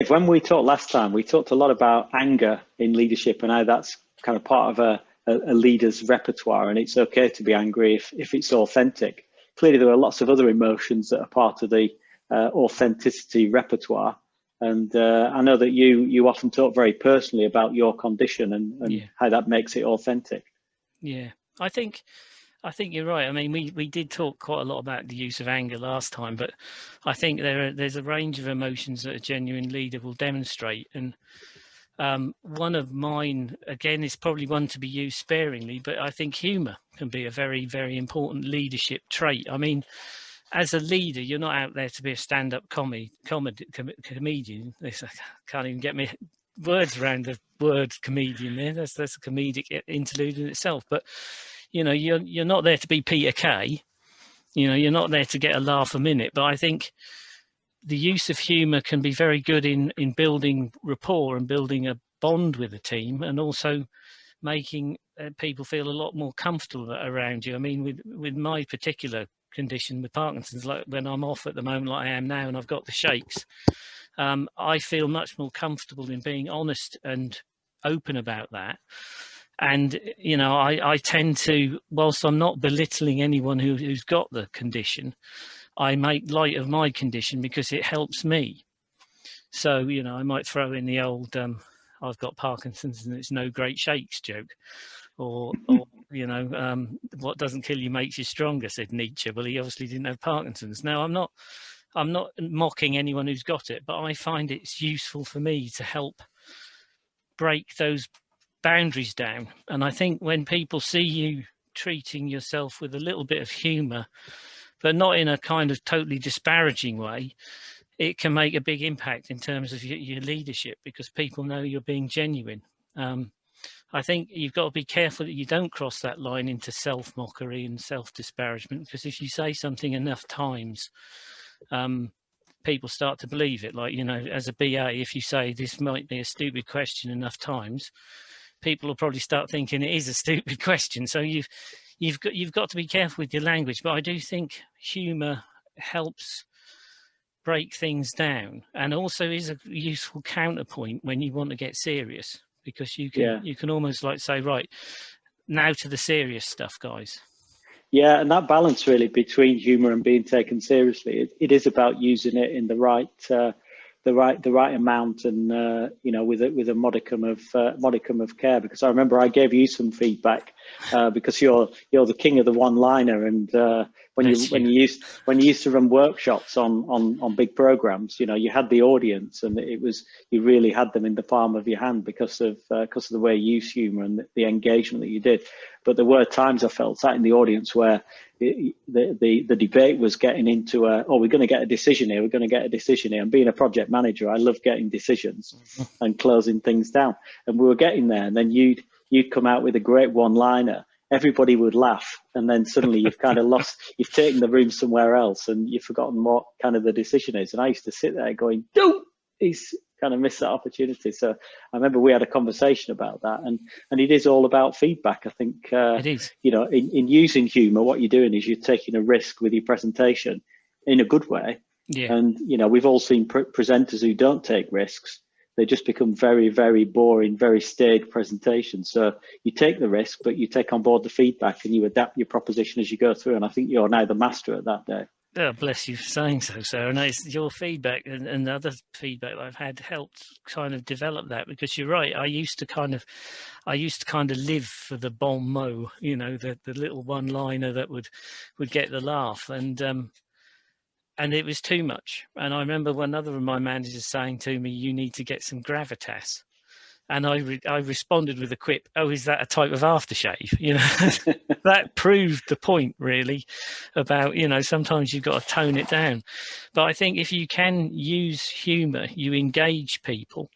When we talked last time, we talked a lot about anger in leadership and how that's kind of part of a leader's repertoire, and it's okay to be angry if it's authentic. Clearly, there are lots of other emotions that are part of the authenticity repertoire. And I know that you often talk very personally about your condition and Yeah, how that makes it authentic. yeah. I think you're right. I mean, we did talk quite a lot about the use of anger last time, but I think there's a range of emotions that a genuine leader will demonstrate. And one of mine, again, is probably one to be used sparingly, but I think humour can be a very, very important leadership trait. I mean, as a leader, you're not out there to be a stand-up comedian. I can't even get me words around the word comedian there. That's a comedic interlude in itself. But you're not there to be Peter Kay. You're not there to get a laugh a minute. But I think the use of humour can be very good in building rapport and building a bond with a team, and also making people feel a lot more comfortable around you. I mean, with my particular condition with Parkinson's, like when I'm off at the moment, like I am now, and I've got the shakes, I feel much more comfortable in being honest and open about that. And I tend to, whilst I'm not belittling anyone who's got the condition, I make light of my condition because it helps me. So I might throw in the old I've got Parkinson's and it's no great shakes joke, or what doesn't kill you makes you stronger, said Nietzsche. Well, he obviously didn't have Parkinson's. Now, I'm not mocking anyone who's got it, but I find it's useful for me to help break those boundaries down. And I think when people see you treating yourself with a little bit of humour, but not in a kind of totally disparaging way, it can make a big impact in terms of your leadership, because people know you're being genuine. I think you've got to be careful that you don't cross that line into self-mockery and self-disparagement, because if you say something enough times, people start to believe it. Like, as a BA, if you say this might be a stupid question enough times, people will probably start thinking it is a stupid question. So you've got to be careful with your language. But I do think humour helps break things down, and also is a useful counterpoint when you want to get serious, because you can almost like say, right, now to the serious stuff, guys. Yeah, and that balance really between humor and being taken seriously, it is about using it in the right amount, and with a modicum of care. Because I remember I gave you some feedback because you're the king of the one-liner, and when you used to run workshops on big programs, you had the audience, and you really had them in the palm of your hand because of the way you use humor and the engagement that you did. But there were times I felt sat in the audience where the debate was getting into we're going to get a decision here, we're going to get a decision here. And being a project manager, I love getting decisions and closing things down. And we were getting there, and then you'd come out with a great one-liner. Everybody would laugh, and then suddenly you've kind of you've taken the room somewhere else, and you've forgotten what kind of the decision is. And I used to sit there going, "Don't!" He's kind of missed that opportunity. So I remember we had a conversation about that, and it is all about feedback. I think it is. In using humor, what you're doing is you're taking a risk with your presentation in a good way. Yeah. And we've all seen presenters who don't take risks. They just become very, very boring, very staid presentations. So you take the risk, but you take on board the feedback and you adapt your proposition as you go through. And I think you're now the master at that, Dave. Oh, bless you for saying so, Sarah. And it's your feedback and other feedback that I've had helped kind of develop that, because you're right. I used to kind of live for the bon mot, the little one-liner that would get the laugh, and it was too much. And I remember one other of my managers saying to me, "You need to get some gravitas." And I responded with a quip, "Oh, is that a type of aftershave?" That proved the point, really, about, sometimes you've got to tone it down. But I think if you can use humour, you engage people.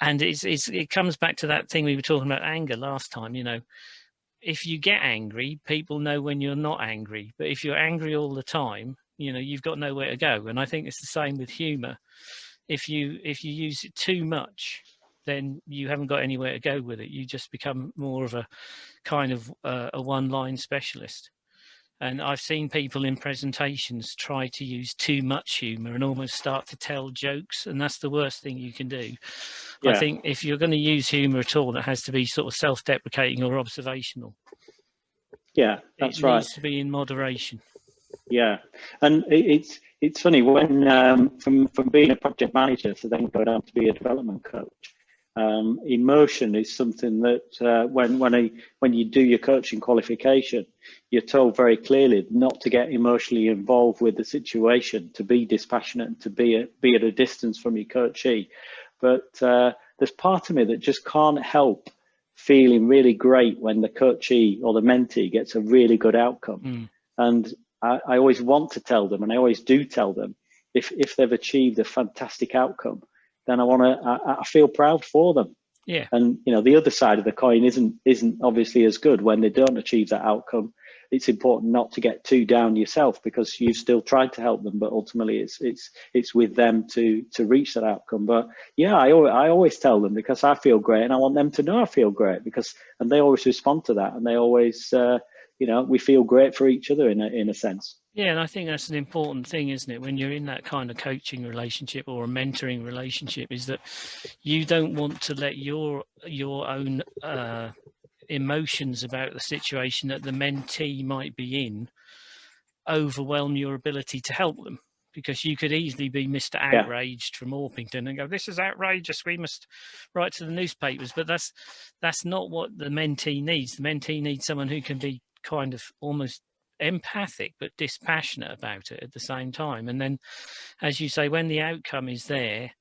And it comes back to that thing we were talking about anger last time. If you get angry, people know when you're not angry. But if you're angry all the time, you've got nowhere to go. And I think it's the same with humour. If you use it too much, then you haven't got anywhere to go with it. You just become more of a kind of a one-line specialist. And I've seen people in presentations try to use too much humour and almost start to tell jokes, and that's the worst thing you can do. I Yeah, think if you're going to use humour at all, it has to be sort of self-deprecating or observational. yeah, It that's right. needs to be in moderation. Yeah, and it's funny when from being a project manager to then go down to be a development coach. Emotion is something that when you do your coaching qualification, you're told very clearly not to get emotionally involved with the situation, to be dispassionate, and to be at a distance from your coachee. But there's part of me that just can't help feeling really great when the coachee or the mentee gets a really good outcome. And I always want to tell them, and I always do tell them, if they've achieved a fantastic outcome, then I feel proud for them. Yeah. And the other side of the coin isn't obviously as good when they don't achieve that outcome. It's important not to get too down yourself, because you've still tried to help them, but ultimately it's with them to reach that outcome. But yeah, I always tell them, because I feel great and I want them to know I feel great, and they always respond to that, and they always we feel great for each other in a sense. Yeah, and I think that's an important thing, isn't it? When you're in that kind of coaching relationship or a mentoring relationship, is that you don't want to let your own emotions about the situation that the mentee might be in overwhelm your ability to help them. Because you could easily be Mr. Outraged from Orpington and go, "This is outrageous. We must write to the newspapers." But that's not what the mentee needs. The mentee needs someone who can be kind of almost empathic but dispassionate about it at the same time. And then, as you say, when the outcome is there,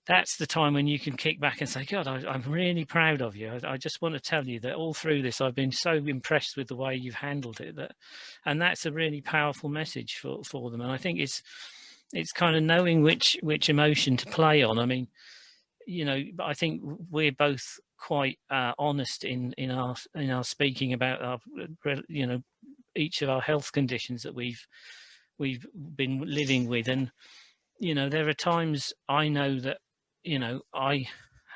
that's the time when you can kick back and say, "God, I'm really proud of you. I just want to tell you that all through this, I've been so impressed with the way you've handled it." And that's a really powerful message for them. And I think it's kind of knowing which emotion to play on. I mean, I think we're both quite honest in our speaking about our, each of our health conditions that we've been living with. And there are times I know that I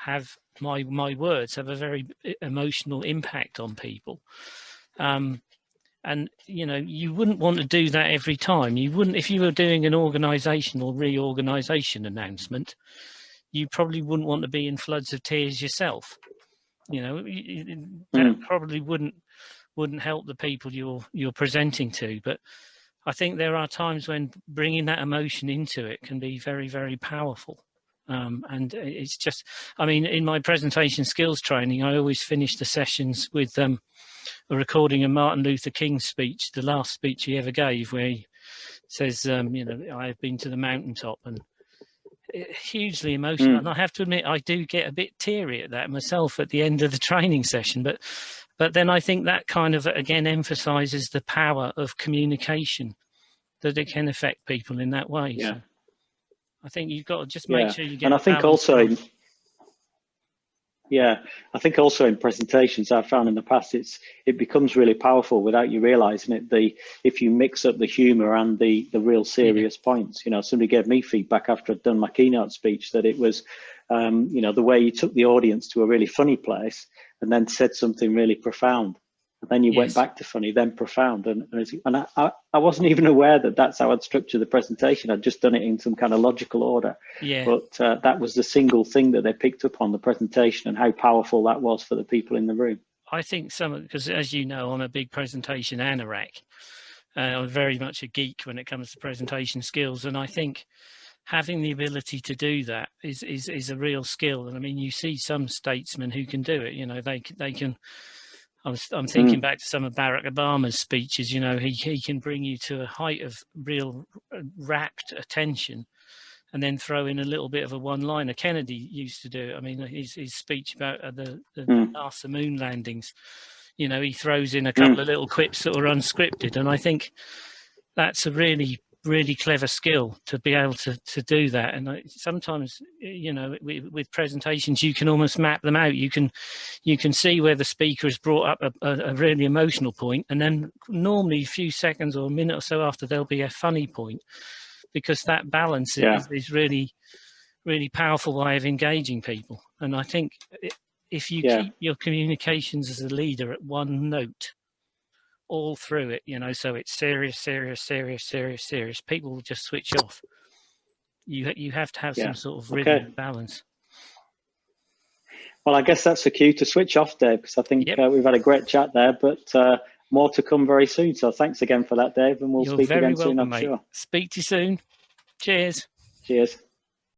have my words have a very emotional impact on people. And you wouldn't want to do that every time. You wouldn't, if you were doing an organizational reorganization announcement, you probably wouldn't want to be in floods of tears yourself. That probably wouldn't help the people you're presenting to. But I think there are times when bringing that emotion into it can be very, very powerful. And it's just, I mean, in my presentation skills training, I always finish the sessions with a recording of Martin Luther King's speech, the last speech he ever gave, where he says, "I have been to the mountaintop," and hugely emotional. And I have to admit, I do get a bit teary at that myself at the end of the training session. But then I think that kind of, again, emphasizes the power of communication, that it can affect people in that way. Yeah. So I think you've got to just make sure you get. And I think also in presentations I've found in the past, it becomes really powerful without you realizing it. If you mix up the humor and the real serious points, somebody gave me feedback after I'd done my keynote speech that it was, the way you took the audience to a really funny place and then said something really profound. And then you went back to funny, then profound. And I wasn't even aware that that's how I'd structured the presentation. I'd just done it in some kind of logical order. Yeah. But that was the single thing that they picked up on the presentation, and how powerful that was for the people in the room. I think because as you know, I'm a big presentation anorak. I'm very much a geek when it comes to presentation skills. And I think having the ability to do that is a real skill. And I mean, you see some statesmen who can do it. They can. I'm thinking back to some of Barack Obama's speeches. He can bring you to a height of real rapt attention, and then throw in a little bit of a one-liner. Kennedy used to do it. I mean, his speech about the NASA moon landings. He throws in a couple of little quips that were unscripted, and I think that's a really, really clever skill to be able to do that. And sometimes, with presentations, you can almost map them out. You can see where the speaker has brought up a really emotional point, and then normally a few seconds or a minute or so after, there'll be a funny point, because that balance is really, really powerful way of engaging people. And I think if you keep your communications as a leader at one note, all through it, you know, so it's serious, serious, serious, serious, serious. People will just switch off. You have to have some sort of rhythm and balance. Well, I guess that's the cue to switch off, Dave, because I think we've had a great chat there, but more to come very soon. So thanks again for that, Dave, and we'll speak again soon, I'm sure. Speak to you soon. Cheers. Cheers.